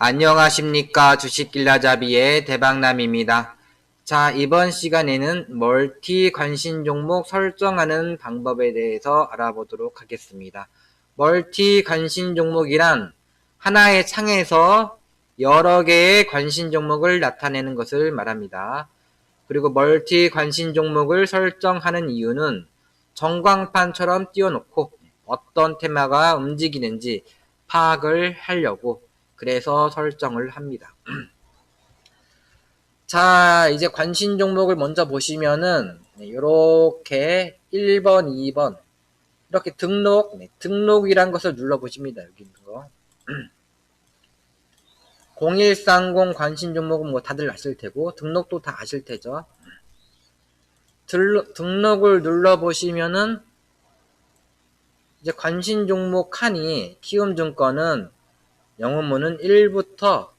안녕하십니까. 주식길라잡이의 대박남입니다. 자, 이번 시간에는 멀티 관심 종목 설정하는 방법에 대해서 알아보도록 하겠습니다. 멀티 관심 종목이란 하나의 창에서 여러 개의 관심 종목을 나타내는 것을 말합니다. 그리고 멀티 관심 종목을 설정하는 이유는 전광판처럼 띄워놓고 어떤 테마가 움직이는지 파악을 하려고 그래서 설정을 합니다. 자, 이제 관심 종목을 먼저 보시면은 이렇게 1번, 2번 이렇게 등록이란 것을 눌러 보십니다. 여기 있는 거. 0130 관심 종목은 뭐 다들 아실 테고 등록도 다 아실 테죠. 등록을 눌러 보시면은 이제 관심 종목 칸이 키움증권은 영어문은 1부터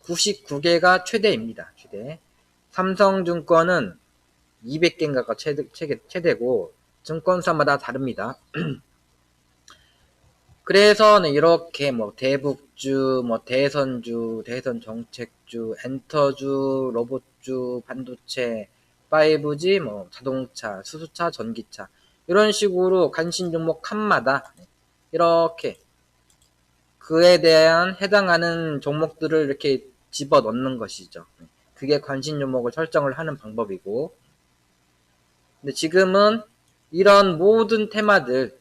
99개가 최대입니다. 최대. 삼성증권은 200개인가가 최대고 증권사마다 다릅니다. 그래서 이렇게 뭐 대북주, 뭐 대선주, 대선정책주, 엔터주, 로봇주, 반도체, 5G, 뭐 자동차, 수소차, 전기차 이런 식으로 관심 종목 칸마다 이렇게 그에 대한 해당하는 종목들을 이렇게 집어 넣는 것이죠. 그게 관심 종목을 설정을 하는 방법이고, 근데 지금은 이런 모든 테마들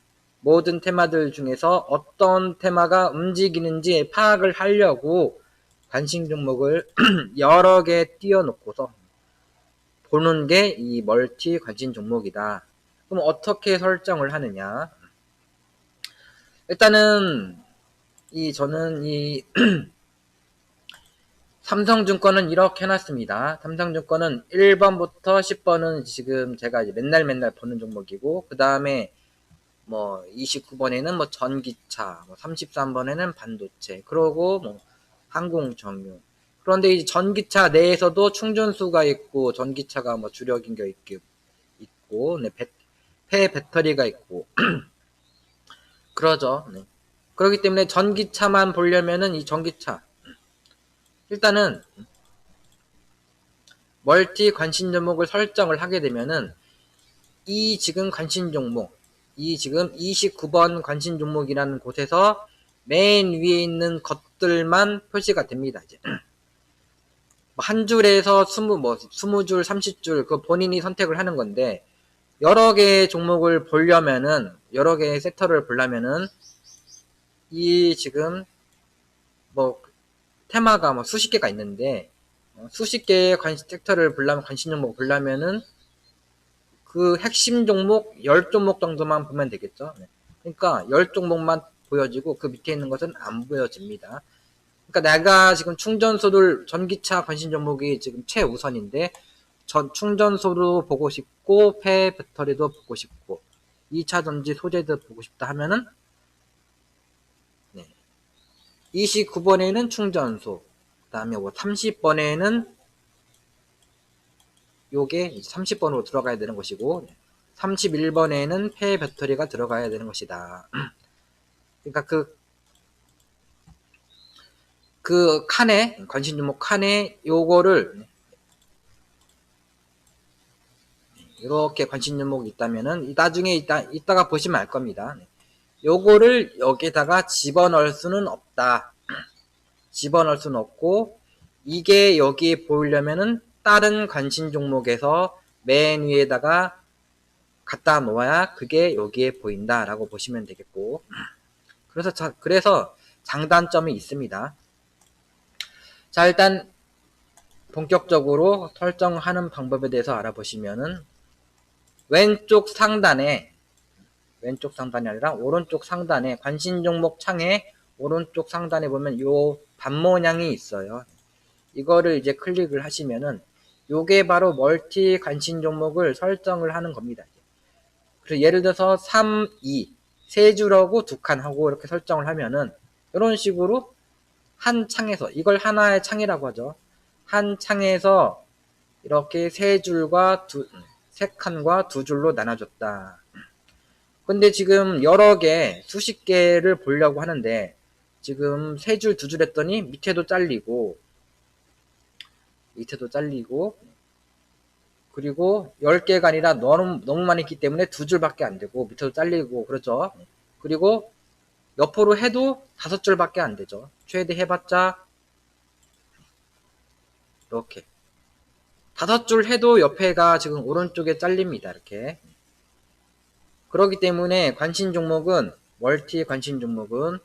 중에서 어떤 테마가 움직이는지 파악을 하려고 관심 종목을 여러 개 띄워놓고서 보는 게 이 멀티 관심 종목이다. 그럼 어떻게 설정을 하느냐? 일단은 저는 삼성증권은 이렇게 해놨습니다. 삼성증권은 1번부터 10번은 지금 제가 이제 맨날 보는 종목이고, 그 다음에 뭐 29번에는 뭐 전기차, 뭐 33번에는 반도체, 그러고 뭐 항공정유. 그런데 이 전기차 내에서도 충전수가 있고, 전기차가 뭐 주력인 게 있고, 네, 폐 배터리가 있고, 그러죠. 네. 그렇기 때문에 전기차만 보려면은 이 전기차, 일단은 멀티 관심 종목을 설정을 하게 되면은 이 지금 관심 종목, 이 지금 29번 관심 종목이라는 곳에서 맨 위에 있는 것들만 표시가 됩니다. 이제 한 줄에서 20줄, 30줄 그 본인이 선택을 하는 건데 여러 개의 종목을 보려면은 여러 개의 섹터를 보려면은 이 지금 뭐 테마가 뭐 수십 개가 있는데 수십 개의 섹터를 보려면 관심 종목을 보려면은 그 핵심 종목 10종목 정도만 보면 되겠죠. 그러니까 10종목만 보여지고 그 밑에 있는 것은 안 보여집니다. 그러니까 내가 지금 충전소를 전기차 관심 종목이 지금 최우선인데 충전소도 보고 싶고 폐 배터리도 보고 싶고 2차 전지 소재도 보고 싶다 하면은 29번에는 충전소, 그 다음에 뭐 30번에는 요게 30번으로 들어가야 되는 것이고 31번에는 폐 배터리가 들어가야 되는 것이다. 그러니까 그 칸에 관심 종목 칸에 요거를 이렇게 관심 종목이 있다면은 나중에 이따가 보시면 알 겁니다. 요거를 여기다가 집어넣을 수는 없다. 집어넣을 수는 없고 이게 여기에 보이려면은 다른 관심 종목에서 맨 위에다가 갖다 놓아야 그게 여기에 보인다라고 보시면 되겠고, 그래서 장단점이 있습니다. 자, 일단 본격적으로 설정하는 방법에 대해서 알아보시면은 왼쪽 상단이 아니라 오른쪽 상단에 관심 종목 창에 오른쪽 상단에 보면 요 반 모양이 있어요. 이거를 이제 클릭을 하시면은 요게 바로 멀티 관심 종목을 설정을 하는 겁니다. 그래서 예를 들어서 3, 2 세 줄하고 두 칸 하고 이렇게 설정을 하면은 이런 식으로 한 창에서 이걸 하나의 창이라고 하죠. 한 창에서 이렇게 세 칸과 두 줄로 나눠줬다. 근데 지금 여러 개 수십 개를 보려고 하는데 지금 3줄, 2줄 했더니 밑에도 잘리고, 그리고 10개가 아니라 너무 많이 있기 때문에 2줄밖에 안 되고, 밑에도 잘리고, 그렇죠. 그리고 옆으로 해도 5줄밖에 안 되죠. 최대 해봤자, 이렇게. 5줄 해도 옆에가 지금 오른쪽에 잘립니다. 이렇게. 그렇기 때문에 관심 종목은, 멀티 관심 종목은,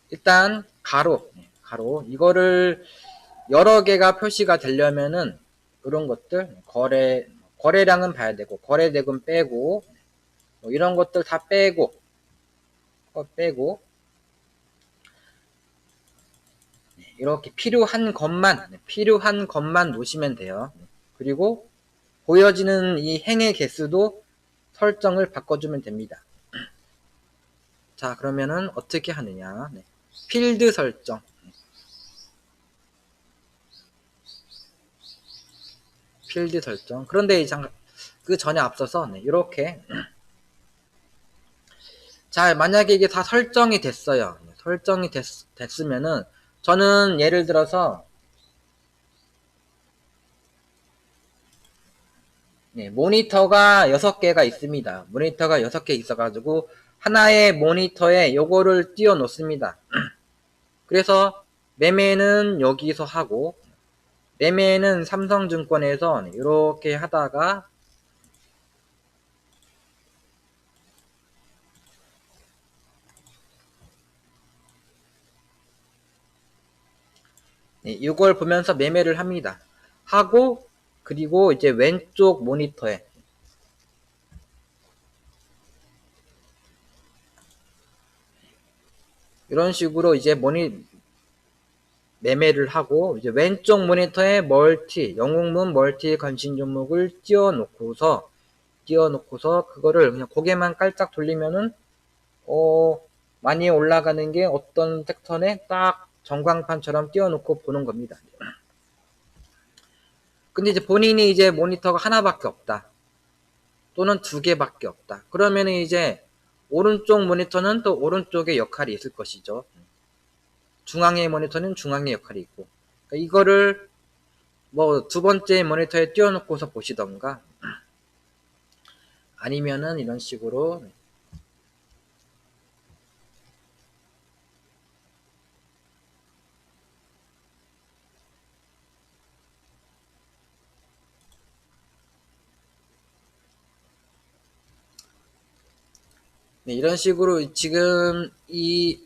일단, 가로. 이거를 여러 개가 표시가 되려면은, 이런 것들, 거래량은 봐야 되고, 거래대금 빼고, 뭐 이런 것들 다 빼고, 이렇게 필요한 것만 놓으시면 돼요. 그리고 보여지는 이 행의 개수도 설정을 바꿔주면 됩니다. 자, 그러면은 어떻게 하느냐. 필드 설정. 그런데 그 전에 앞서서 이렇게 자, 만약에 이게 다 설정이 됐어요. 설정이 됐으면은 저는 예를 들어서 모니터가 6개가 있습니다. 모니터가 6개 있어가지고 하나의 모니터에 요거를 띄워 놓습니다. 그래서 매매는 여기서 하고 매매는 삼성증권에서 이렇게 하다가 이걸 보면서 매매를 합니다. 하고 그리고 이제 왼쪽 모니터에 이런 식으로 이제 매매를 하고 이제 왼쪽 모니터에 영웅문 멀티 관심 종목을 띄워놓고서 그거를 그냥 고개만 깔짝 돌리면은 많이 올라가는 게 어떤 섹터에 딱 전광판처럼 띄워놓고 보는 겁니다. 근데 이제 본인이 이제 모니터가 하나밖에 없다. 또는 2개밖에 없다. 그러면은 이제 오른쪽 모니터는 또 오른쪽에 역할이 있을 것이죠. 중앙의 모니터는 중앙의 역할이 있고. 그러니까 이거를 뭐 2번째 모니터에 띄워놓고서 보시던가 아니면은 이런 식으로 이런 식으로 지금 이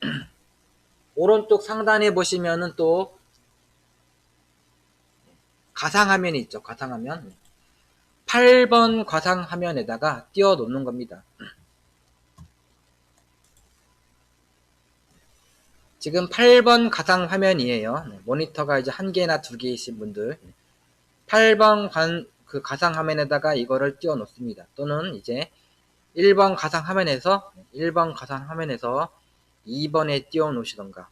오른쪽 상단에 보시면은 또 가상화면이 있죠. 가상화면. 8번 가상화면에다가 띄워 놓는 겁니다. 지금 8번 가상화면이에요. 모니터가 이제 1개나 2개이신 분들. 8번 그 가상화면에다가 이거를 띄워 놓습니다. 또는 이제 1번 가상화면에서 2번에 띄워 놓으시던가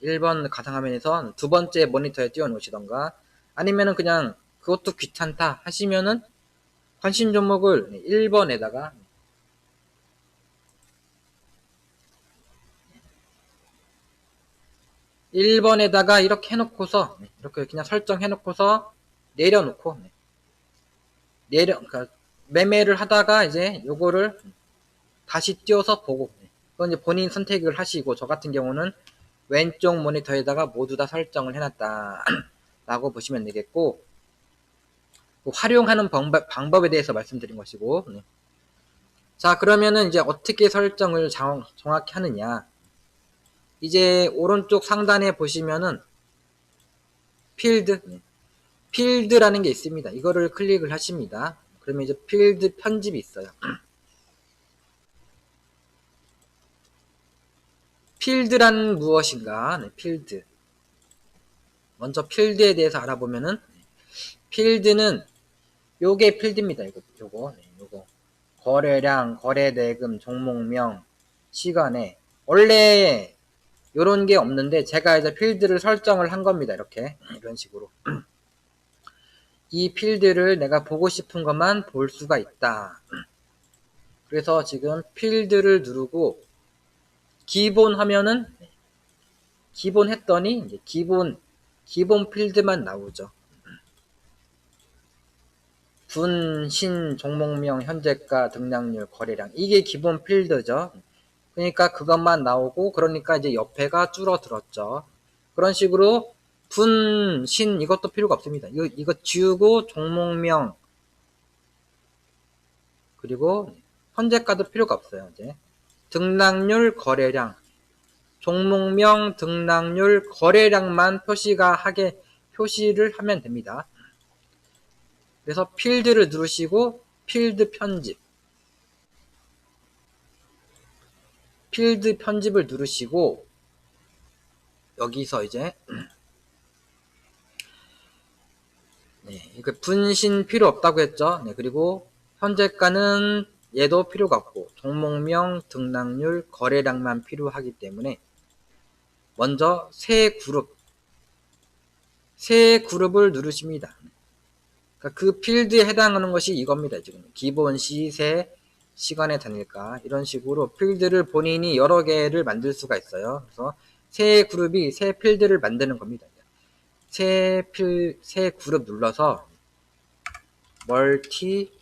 1번 가상화면에서 2번째 모니터에 띄워 놓으시던가 아니면은 그냥 그것도 귀찮다 하시면은 관심 종목을 1번에다가 이렇게 해놓고서 이렇게 그냥 설정해놓고서 내려놓고 그러니까 매매를 하다가 이제 요거를 다시 띄워서 보고 그건 이제 본인 선택을 하시고 저 같은 경우는 왼쪽 모니터에다가 모두 다 설정을 해놨다 라고 보시면 되겠고 활용하는 방법에 대해서 말씀드린 것이고 자 그러면은 이제 어떻게 설정을 정확히 하느냐 이제 오른쪽 상단에 보시면은 필드라는 게 있습니다. 이거를 클릭을 하십니다. 그러면 이제 필드 편집이 있어요. 필드란 무엇인가? 필드. 먼저 필드에 대해서 알아보면은 필드는 요게 필드입니다. 요거. 거래량, 거래대금, 종목명, 시간에 원래 요런 게 없는데 제가 이제 필드를 설정을 한 겁니다. 이런 식으로. 이 필드를 내가 보고 싶은 것만 볼 수가 있다. 그래서 지금 필드를 누르고 기본 하면은 기본 했더니 이제 기본 필드만 나오죠. 분, 신, 종목명, 현재가, 등락률, 거래량. 이게 기본 필드죠. 그러니까 그것만 나오고, 그러니까 이제 옆에가 줄어들었죠. 그런 식으로 분, 신 이것도 필요가 없습니다. 이거 지우고 종목명 그리고 현재가도 필요가 없어요. 이제 등락률, 거래량, 종목명, 등락률, 거래량만 표시를 하면 됩니다. 그래서 필드를 누르시고 필드 편집을 누르시고 여기서 이제 분신 필요 없다고 했죠. 그리고 현재가는 얘도 필요가 없고 종목명, 등락률, 거래량만 필요하기 때문에 먼저 새 그룹을 누르십니다. 그러니까 그 필드에 해당하는 것이 이겁니다. 지금 기본 시세, 시간의 단일가 이런 식으로 필드를 본인이 여러 개를 만들 수가 있어요. 그래서 새 필드를 만드는 겁니다. 새 그룹 눌러서 멀티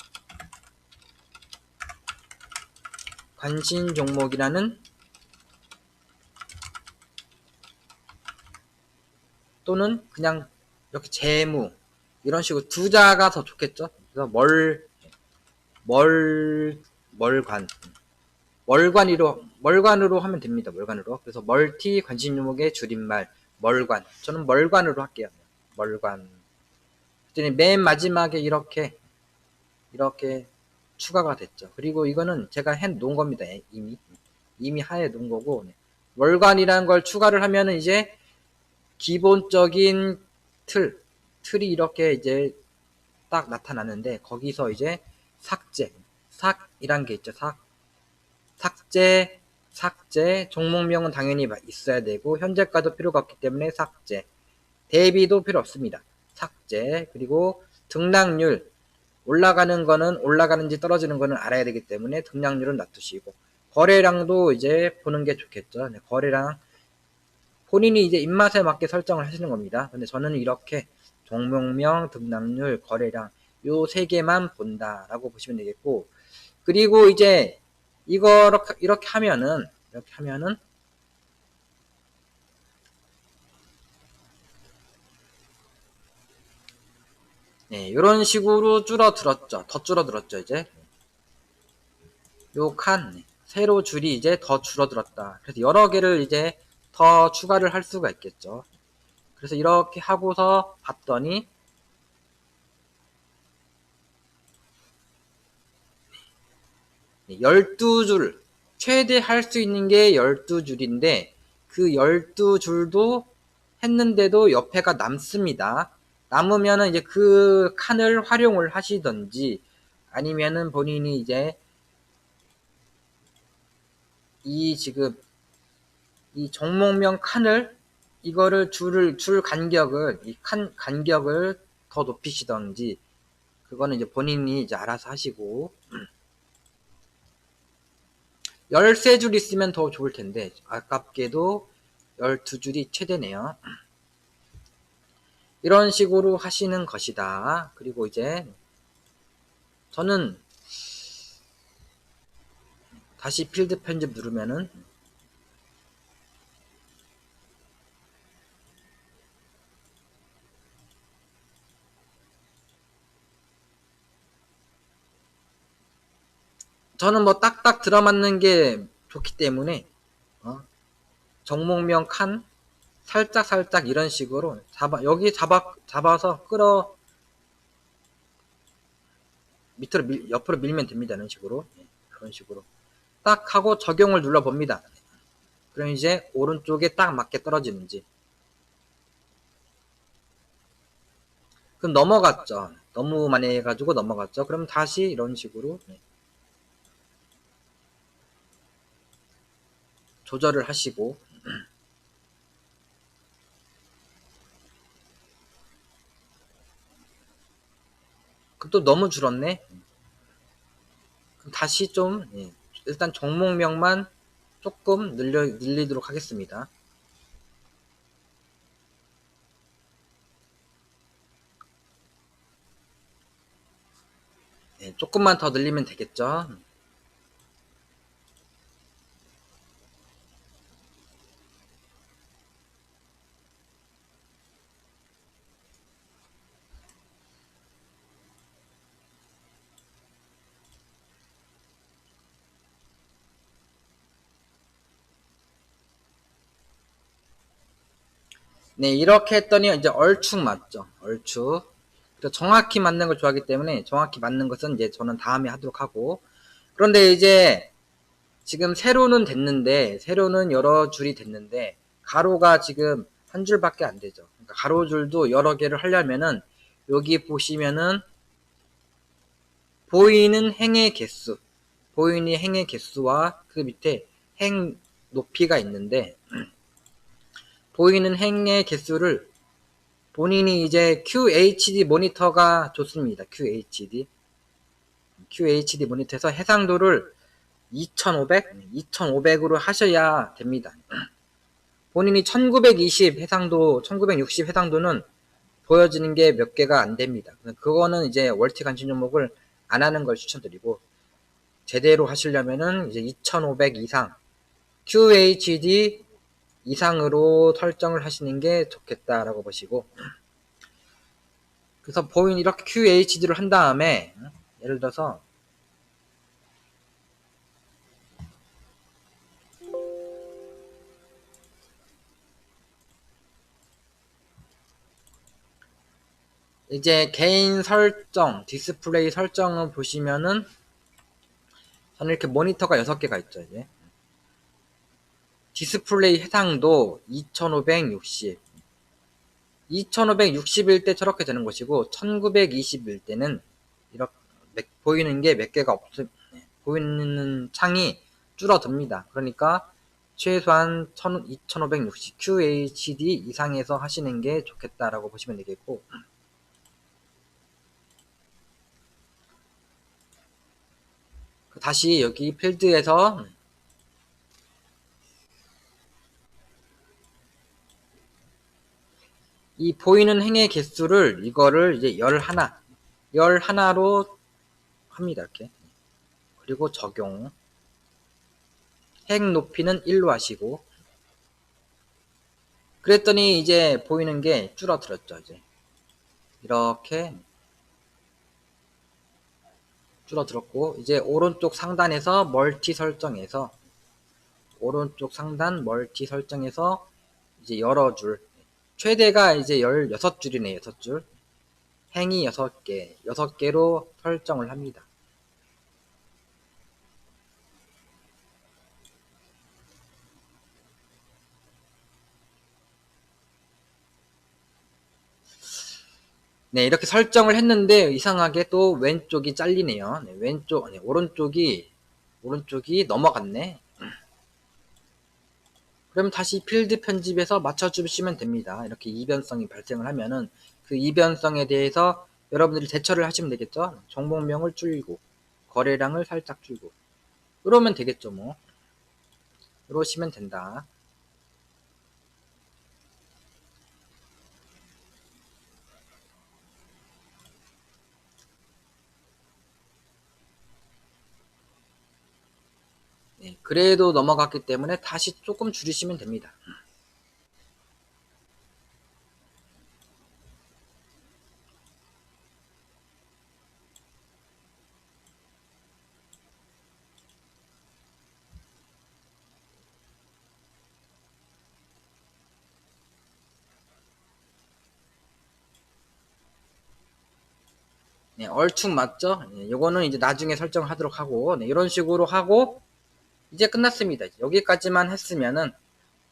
관심 종목이라는 또는 그냥 이렇게 재무 이런 식으로 두자가 더 좋겠죠. 그래서 멀관으로 하면 됩니다. 멀관으로. 그래서 멀티 관심 종목의 줄임말 멀관. 저는 멀관으로 할게요. 멀관. 그랬더니 맨 마지막에 이렇게 추가가 됐죠. 그리고 이거는 제가 해 놓은 겁니다. 이미 하에 놓은 거고 멀관이라는 걸 추가를 하면은 이제 기본적인 틀이 이렇게 이제 딱 나타나는데 거기서 이제 삭이란 게 있죠. 삭제, 종목명은 당연히 있어야 되고 현재가도 필요가 없기 때문에 삭제, 대비도 필요 없습니다. 삭제, 그리고 등락률 올라가는 거는 올라가는지 떨어지는 거는 알아야 되기 때문에 등락률은 놔두시고 거래량도 이제 보는 게 좋겠죠. 거래량 본인이 이제 입맛에 맞게 설정을 하시는 겁니다. 근데 저는 이렇게 종목명, 등락률, 거래량 요 세 개만 본다라고 보시면 되겠고 그리고 이제 이렇게 하면은 이런 식으로 줄어들었죠. 더 줄어들었죠. 이제 요 세로 줄이 이제 더 줄어들었다. 그래서 여러 개를 이제 더 추가를 할 수가 있겠죠. 그래서 이렇게 하고서 봤더니 12줄 최대 할 수 있는 게 12줄인데 그 12줄도 했는데도 옆에가 남습니다. 남으면은 이제 그 칸을 활용을 하시던지 아니면은 본인이 이제 지금 이 종목명 칸을 이거를 줄 간격을 이 칸 간격을 더 높이시던지 그거는 이제 본인이 이제 알아서 하시고 13줄 있으면 더 좋을 텐데 아깝게도 12줄이 최대네요. 이런 식으로 하시는 것이다. 그리고 이제 저는 다시 필드 편집 누르면은 저는 뭐 딱딱 들어맞는 게 좋기 때문에 종목명 칸 살짝 이런 식으로 잡아서 밑으로 옆으로 밀면 됩니다. 이런 식으로 그런 식으로 딱 하고 적용을 눌러 봅니다. 그럼 이제 오른쪽에 딱 맞게 떨어지는지 그럼 넘어갔죠. 너무 많이 해가지고 넘어갔죠. 그럼 다시 이런 식으로 조절을 하시고 그럼 또 너무 줄었네. 그럼 다시 좀 일단 종목명만 조금 늘리도록 하겠습니다. 네, 조금만 더 늘리면 되겠죠. 네, 이렇게 했더니 이제 얼추 맞죠. 얼추. 그래서 정확히 맞는 걸 좋아하기 때문에 정확히 맞는 것은 이제 저는 다음에 하도록 하고. 그런데 이제 지금 세로는 됐는데, 세로는 여러 줄이 됐는데, 가로가 지금 한 줄밖에 안 되죠. 그러니까 가로줄도 여러 개를 하려면은, 여기 보시면은, 보이는 행의 개수, 보이는 행의 개수와 그 밑에 행 높이가 있는데, 보이는 행의 개수를 본인이 이제 QHD 모니터가 좋습니다. QHD 모니터에서 해상도를 2500으로 하셔야 됩니다. 본인이 1920 해상도, 1960 해상도는 보여지는 게 몇 개가 안 됩니다. 그거는 이제 월티 관심 종목을 안 하는 걸 추천드리고, 제대로 하시려면은 이제 2500 이상, QHD 이상으로 설정을 하시는 게 좋겠다라고 보시고, 그래서 보인 이렇게 QHD를 한 다음에, 예를 들어서 이제 개인 설정, 디스플레이 설정을 보시면은 저는 이렇게 모니터가 6개가 있죠. 이제 디스플레이 해상도 2560, 2560일 때 저렇게 되는 것이고 1920일 때는 이렇게 보이는 게 몇 개가 없음, 보이는 창이 줄어듭니다. 그러니까 최소한 2560 QHD 이상에서 하시는 게 좋겠다라고 보시면 되겠고, 다시 여기 필드에서 이 보이는 행의 개수를 이거를 이제 11로 합니다. 이렇게. 그리고 적용. 행 높이는 1로 하시고. 그랬더니 이제 보이는 게 줄어들었죠. 이제 이렇게 줄어들었고, 이제 오른쪽 상단에서 멀티 설정해서 오른쪽 상단 멀티 설정해서 이제 여러 줄, 최대가 이제 16줄이네요. 6줄. 행이 6개, 6개로 설정을 합니다. 네, 이렇게 설정을 했는데 이상하게 또 왼쪽이 잘리네요. 네, 오른쪽이 넘어갔네. 그럼 다시 필드 편집에서 맞춰주시면 됩니다. 이렇게 이변성이 발생을 하면은 그 이변성에 대해서 여러분들이 대처를 하시면 되겠죠. 종목명을 줄이고 거래량을 살짝 줄이고 그러면 되겠죠. 뭐 그러시면 된다. 네, 그래도 넘어갔기 때문에 다시 조금 줄이시면 됩니다. 네, 얼추 맞죠? 네, 요거는 이제 나중에 설정하도록 하고, 네, 이런 식으로 하고 이제 끝났습니다. 여기까지만 했으면은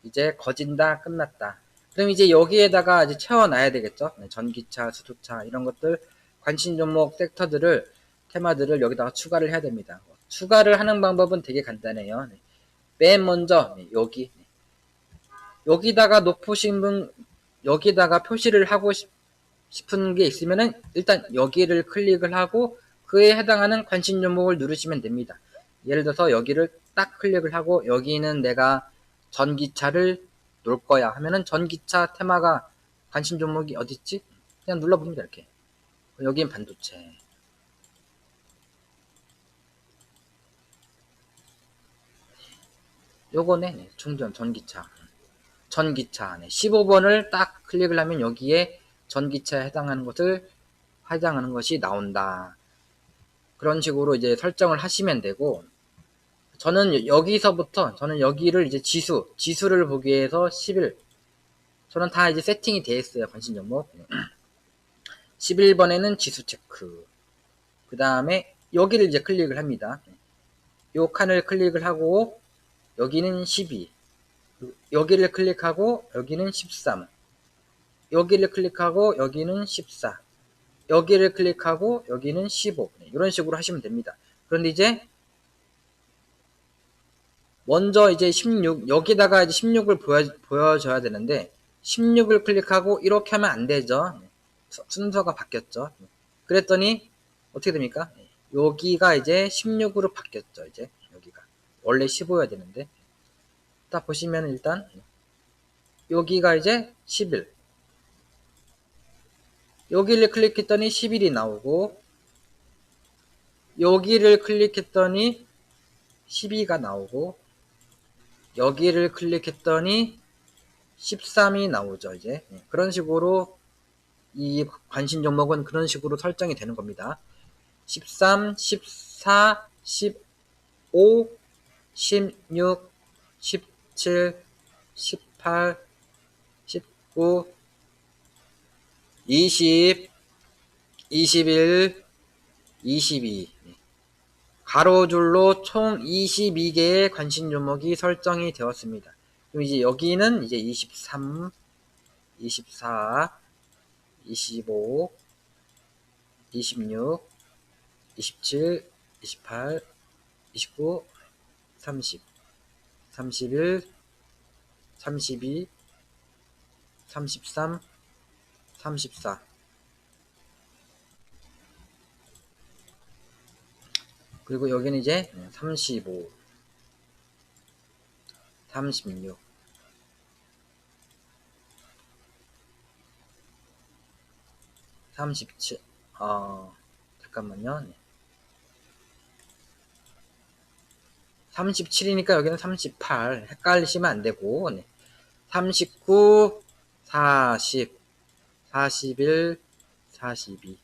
이제 거진다, 끝났다. 그럼 이제 여기에다가 이제 채워놔야 되겠죠? 네, 전기차, 수소차 이런 것들 관심 종목 섹터들을 테마들을 여기다가 추가를 해야 됩니다. 추가를 하는 방법은 되게 간단해요. 네. 맨 먼저 네, 여기다가 높으신 분 여기다가 표시를 하고 싶은 게 있으면은 일단 여기를 클릭을 하고 그에 해당하는 관심 종목을 누르시면 됩니다. 예를 들어서 여기를 딱 클릭을 하고 여기는 내가 전기차를 놓을 거야 하면은 전기차 테마가 관심 종목이 어디 있지? 그냥 눌러봅니다. 이렇게. 여기는 반도체. 요거네. 네, 충전 전기차. 전기차. 네, 15번을 딱 클릭을 하면 여기에 전기차에 해당하는 것이 나온다. 그런 식으로 이제 설정을 하시면 되고, 저는 여기서부터, 저는 여기를 이제 지수를 보기 위해서 11, 저는 다 이제 세팅이 되어 있어요. 관심 종목. 11번에는 지수 체크. 그 다음에 여기를 이제 클릭을 합니다. 요 칸을 클릭을 하고, 여기는 12. 여기를 클릭하고, 여기는 13. 여기를 클릭하고, 여기는 14. 여기를 클릭하고, 여기는 15. 이런 식으로 하시면 됩니다. 그런데 이제 먼저 이제 16, 여기다가 이제 16을 보여줘야 되는데, 16을 클릭하고 이렇게 하면 안 되죠. 순서가 바뀌었죠. 그랬더니, 어떻게 됩니까? 여기가 이제 16으로 바뀌었죠. 이제, 여기가. 원래 15여야 되는데. 딱 보시면 일단, 여기가 이제 11. 여기를 클릭했더니 11이 나오고, 여기를 클릭했더니 12가 나오고, 여기를 클릭했더니 13이 나오죠. 이제 그런 식으로 이 관심 종목은 그런 식으로 설정이 되는 겁니다. 13, 14, 15, 16, 17, 18, 19, 20, 21, 22. 가로줄로 총 22개의 관심 종목이 설정이 되었습니다. 그럼 이제 여기는 이제 23, 24, 25, 26, 27, 28, 29, 30, 31, 32, 33, 34. 그리고 여기는 이제 35, 36, 37, 잠깐만요. 37이니까 여기는 38. 헷갈리시면 안 되고, 39, 40, 41, 42,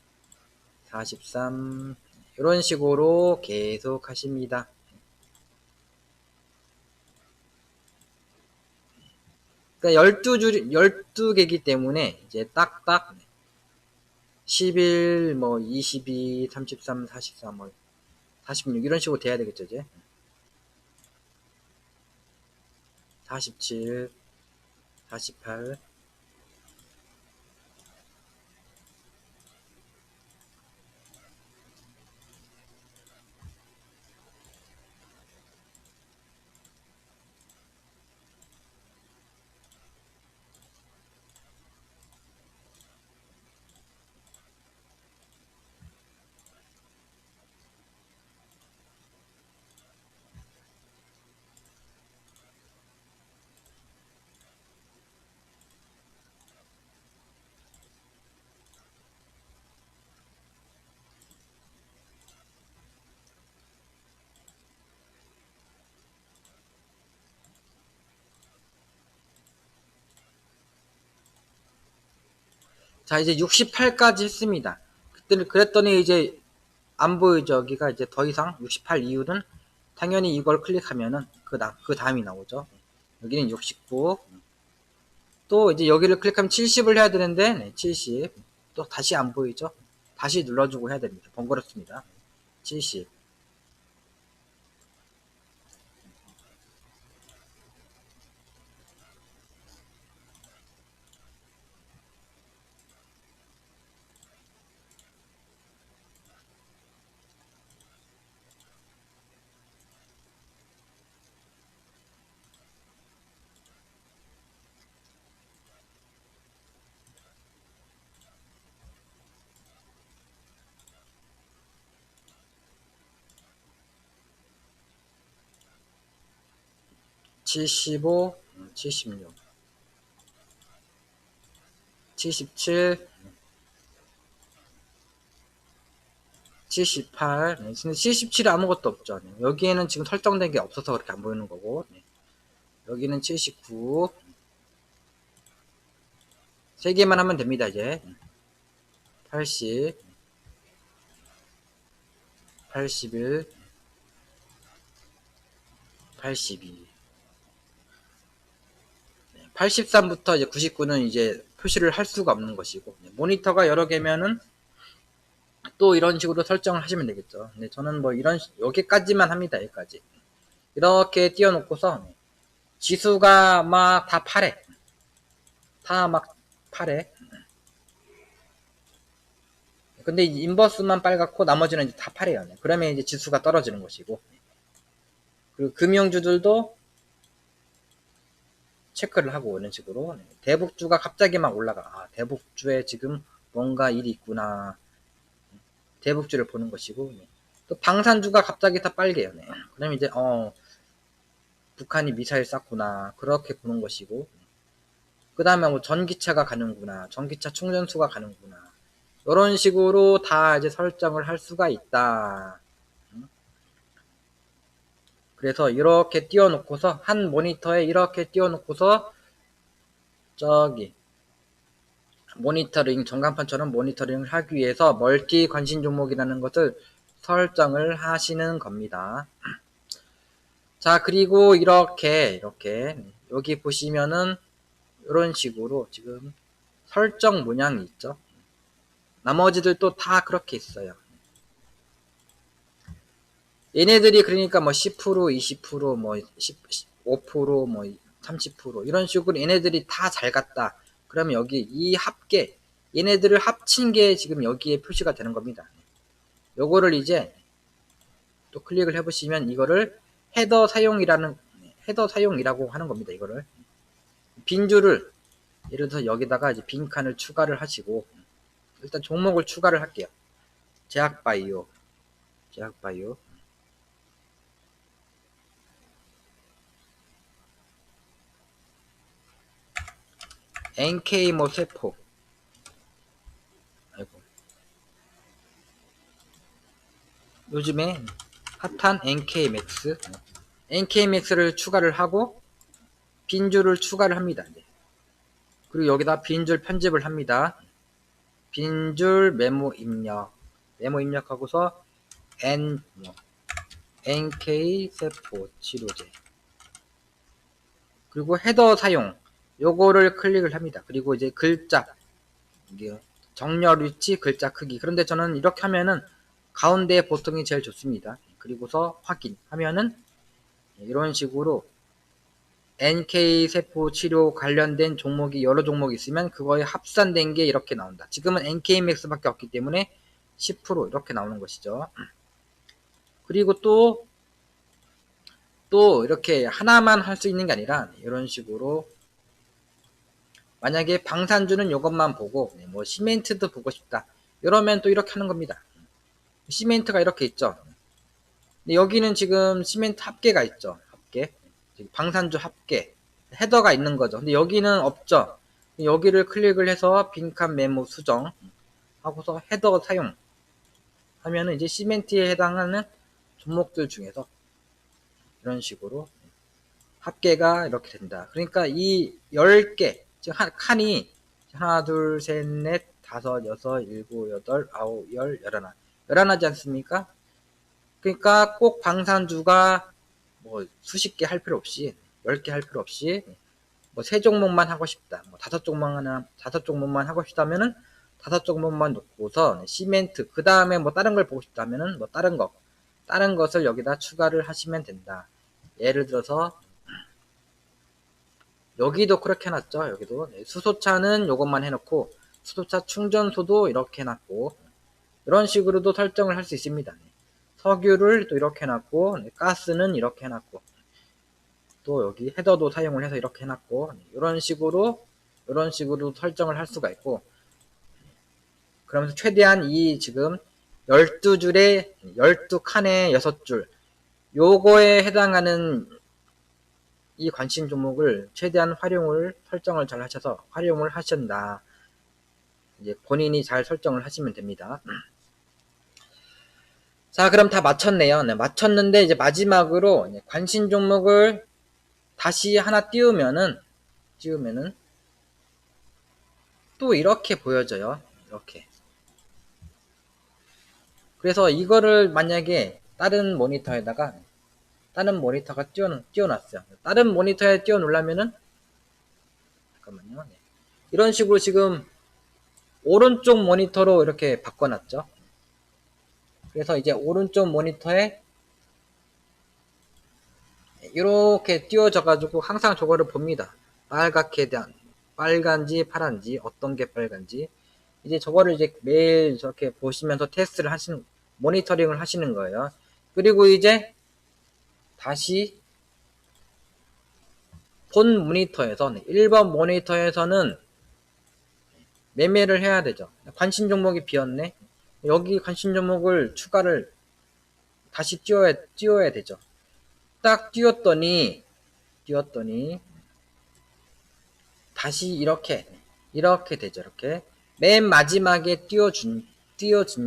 43, 이런 식으로 계속 하십니다. 그러니까 12개이기 때문에 이제 딱딱 11, 뭐 22, 33, 44, 뭐 46 이런 식으로 돼야 되겠죠, 이제. 47, 48. 자, 이제 68까지 했습니다. 그랬더니 이제 안 보이죠. 여기가 이제 더 이상 68 이후는 당연히 이걸 클릭하면은 그 다음이 나오죠. 여기는 69. 또 이제 여기를 클릭하면 70을 해야 되는데, 70. 또 다시 안 보이죠. 다시 눌러주고 해야 됩니다. 번거롭습니다. 70. 75, 76, 77, 78. 네, 지금 77에 아무것도 없죠. 네, 여기에는 지금 설정된 게 없어서 그렇게 안 보이는 거고. 네, 여기는 79. 3개만 하면 됩니다, 이제. 80, 81, 82. 83부터 이제 99는 이제 표시를 할 수가 없는 것이고, 모니터가 여러 개면은 또 이런 식으로 설정을 하시면 되겠죠. 근데 저는 뭐 여기까지만 합니다. 여기까지. 이렇게 띄워놓고서 지수가 막 다 8에. 다 막 8에. 근데 인버스만 빨갛고 나머지는 이제 다 8에요. 그러면 이제 지수가 떨어지는 것이고. 그리고 금융주들도 체크를 하고 이런 식으로. 대북주가 갑자기 막 올라가. 아, 대북주에 지금 뭔가 일이 있구나. 대북주를 보는 것이고. 또 방산주가 갑자기 다 빨개요. 그러면 이제 북한이 미사일 쐈구나. 그렇게 보는 것이고. 그 다음에 뭐 전기차가 가는구나. 전기차 충전수가 가는구나. 이런 식으로 다 이제 설정을 할 수가 있다. 그래서 이렇게 띄워놓고서 한 모니터에 이렇게 띄워놓고서 저기 모니터링 전광판처럼 모니터링을 하기 위해서 멀티 관심 종목이라는 것을 설정을 하시는 겁니다. 자, 그리고 이렇게 여기 보시면은 이런 식으로 지금 설정 문양이 있죠. 나머지들도 다 그렇게 있어요. 얘네들이 그러니까 뭐 10%, 20%, 뭐 15%, 뭐 30% 이런 식으로 얘네들이 다 잘 갔다. 그러면 여기 이 합계 얘네들을 합친 게 지금 여기에 표시가 되는 겁니다. 요거를 이제 또 클릭을 해보시면 이거를 헤더 사용이라고 하는 겁니다. 이거를 빈줄을 예를 들어서 여기다가 이제 빈 칸을 추가를 하시고 일단 종목을 추가를 할게요. 제약바이오 NK 뭐 세포 아이고 요즘에 핫한 NK맥스를 추가를 하고 빈줄을 추가를 합니다. 그리고 여기다 빈줄 편집을 합니다. 빈줄 메모 입력하고서 NK 세포 치료제 그리고 헤더 사용 요거를 클릭을 합니다. 그리고 이제 글자 정렬 위치 글자 크기 그런데 저는 이렇게 하면은 가운데 보통이 제일 좋습니다. 그리고서 확인하면은 이런 식으로 NK세포 치료 관련된 종목이 여러 종목이 있으면 그거에 합산된 게 이렇게 나온다. 지금은 NK맥스 밖에 없기 때문에 10% 이렇게 나오는 것이죠. 그리고 또 이렇게 하나만 할 수 있는 게 아니라 이런 식으로 만약에 방산주는 이것만 보고 뭐 시멘트도 보고 싶다. 이러면 또 이렇게 하는 겁니다. 시멘트가 이렇게 있죠. 여기는 지금 시멘트 합계가 있죠. 합계. 방산주 합계. 헤더가 있는 거죠. 근데 여기는 없죠. 여기를 클릭을 해서 빈칸 메모 수정 하고서 헤더 사용 하면은 이제 시멘트에 해당하는 종목들 중에서 이런 식으로 합계가 이렇게 된다. 그러니까 이 10개, 즉 칸이 하나, 둘, 셋, 넷, 다섯, 여섯, 일곱, 여덟, 아홉, 열, 열하나. 열하나지 않습니까? 그러니까 꼭 방산주가 뭐 수십 개 할 필요 없이 10개 할 필요 없이 뭐 3종목만 하고 싶다. 뭐 5종목만 하고 싶다면은 5종목만 놓고서 시멘트 그 다음에 뭐 다른 걸 보고 싶다면은 뭐 다른 것을 여기다 추가를 하시면 된다. 예를 들어서 여기도 그렇게 해놨죠. 여기도 수소차는 요것만 해놓고 수소차 충전소도 이렇게 해놨고 이런 식으로도 설정을 할 수 있습니다. 석유를 또 이렇게 해놨고 가스는 이렇게 해놨고 또 여기 헤더도 사용을 해서 이렇게 해놨고 이런 식으로 설정을 할 수가 있고 그러면서 최대한 이 지금 12줄에 12칸에 6줄 요거에 해당하는 이 관심 종목을 최대한 설정을 잘 하셔서 활용을 하신다. 이제 본인이 잘 설정을 하시면 됩니다. 자, 그럼 다 마쳤네요. 네, 마쳤는데 이제 마지막으로 관심 종목을 다시 하나 띄우면은 또 이렇게 보여져요. 이렇게. 그래서 이거를 만약에 다른 모니터가 띄워놨어요. 다른 모니터에 띄워놓으려면은 잠깐만요. 네. 이런 식으로 지금 오른쪽 모니터로 이렇게 바꿔놨죠. 그래서 이제 오른쪽 모니터에 이렇게 띄워져 가지고 항상 저거를 봅니다. 빨간지 파란지 어떤 게 빨간지 이제 저거를 이제 매일 저렇게 보시면서 모니터링을 하시는 거예요. 그리고 이제 다시 본 모니터에서 1번 모니터에서는 매매를 해야 되죠. 관심 종목이 비었네. 여기 관심 종목을 추가를 다시 띄워야 되죠. 딱 띄웠더니 다시 이렇게 되죠. 이렇게 맨 마지막에 띄워준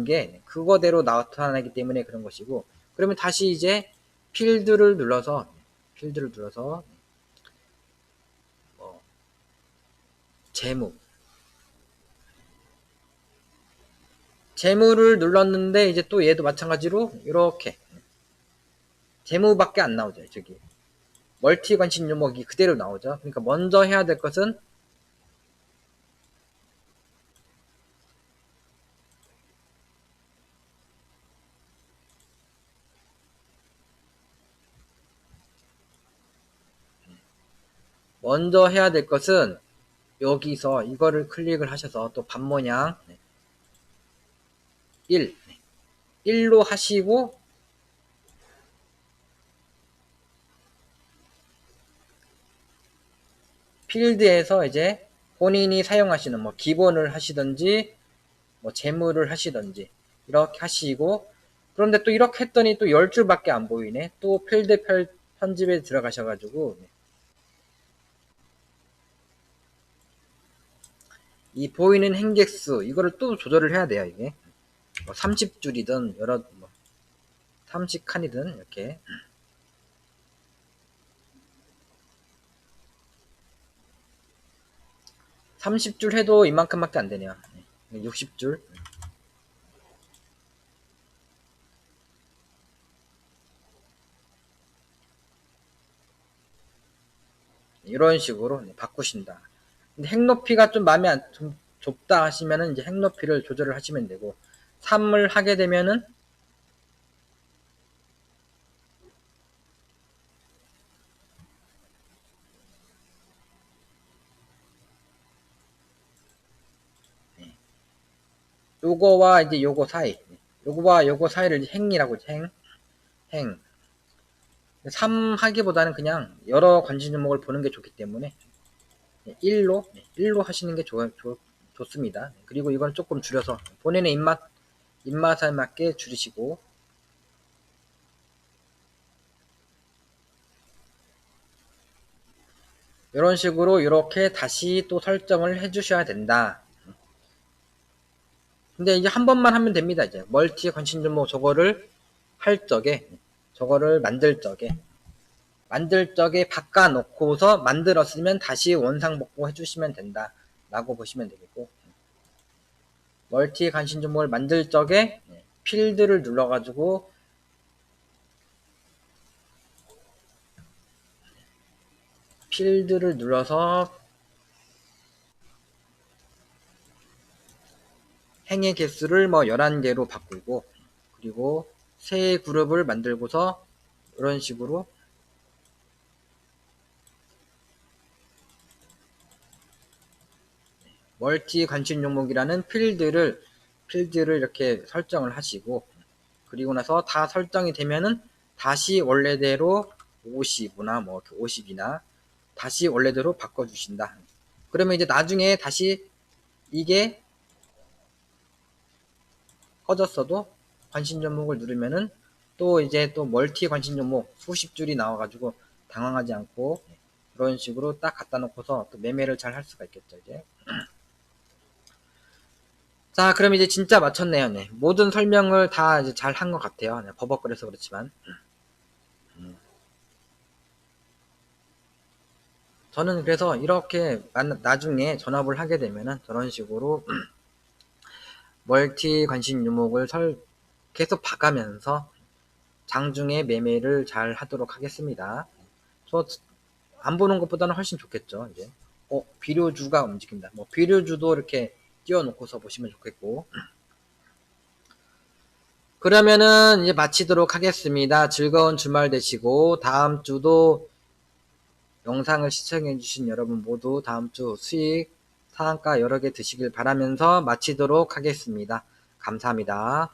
게 그거대로 나타나기 때문에 그런 것이고, 그러면 다시 이제 필드를 눌러서 재무를 눌렀는데 이제 또 얘도 마찬가지로 이렇게 재무밖에 안 나오죠. 저기 멀티 관심 종목이 그대로 나오죠. 그러니까 먼저 해야 될 것은 여기서 이거를 클릭을 하셔서 또 반모양 1로 하시고 필드에서 이제 본인이 사용하시는 뭐 기본을 하시든지 뭐 재무를 하시든지 이렇게 하시고, 그런데 또 이렇게 했더니 또 10줄밖에 안 보이네. 또 필드 편집에 들어가셔가지고 이 보이는 행객수 이거를 또 조절을 해야 돼요. 이게 뭐 30줄이든 30칸이든 이렇게 30줄 해도 이만큼밖에 안 되네요. 60줄. 이런 식으로 바꾸신다. 근데 핵 높이가 좀 좀 좁다 하시면은 이제 핵 높이를 조절을 하시면 되고, 3을 하게 되면은 요거와 이제 요거 사이를 행이라고 행. 3 하기보다는 그냥 여러 관심 종목을 보는 게 좋기 때문에 1로 하시는 게 좋습니다. 그리고 이건 조금 줄여서 본인의 입맛에 맞게 줄이시고, 이런 식으로 이렇게 다시 또 설정을 해 주셔야 된다. 근데 이제 한 번만 하면 됩니다. 이제 멀티 관심 종목 저거를 만들 적에 바꿔놓고서 만들었으면 다시 원상복구 해주시면 된다 라고 보시면 되겠고, 멀티 관심 종목을 만들 적에 필드를 눌러가지고 필드를 눌러서 행의 개수를 뭐 11개로 바꾸고, 그리고 새 그룹을 만들고서 이런 식으로 멀티 관심 종목이라는 필드를 이렇게 설정을 하시고, 그리고 나서 다 설정이 되면은 다시 원래대로 50이나 뭐 50이나 다시 원래대로 바꿔주신다. 그러면 이제 나중에 다시 이게 꺼졌어도 관심 종목을 누르면은 또 이제 또 멀티 관심 종목 수십 줄이 나와가지고 당황하지 않고 그런 식으로 딱 갖다 놓고서 또 매매를 잘 할 수가 있겠죠, 이제. 자, 그럼 이제 진짜 마쳤네요. 네. 모든 설명을 다 이제 잘 한 것 같아요. 네, 버벅거려서 그렇지만. 저는 그래서 이렇게 나중에 전업을 하게 되면은 저런 식으로 멀티 관심 유목을 계속 봐가면서 장중에 매매를 잘 하도록 하겠습니다. 저 안 보는 것보다는 훨씬 좋겠죠. 이제 비료주가 움직인다. 뭐 비료주도 이렇게 띄워놓고서 보시면 좋겠고. 그러면은 이제 마치도록 하겠습니다. 즐거운 주말 되시고 다음 주도 영상을 시청해주신 여러분 모두 다음 주 수익 상한가 여러 개 드시길 바라면서 마치도록 하겠습니다. 감사합니다.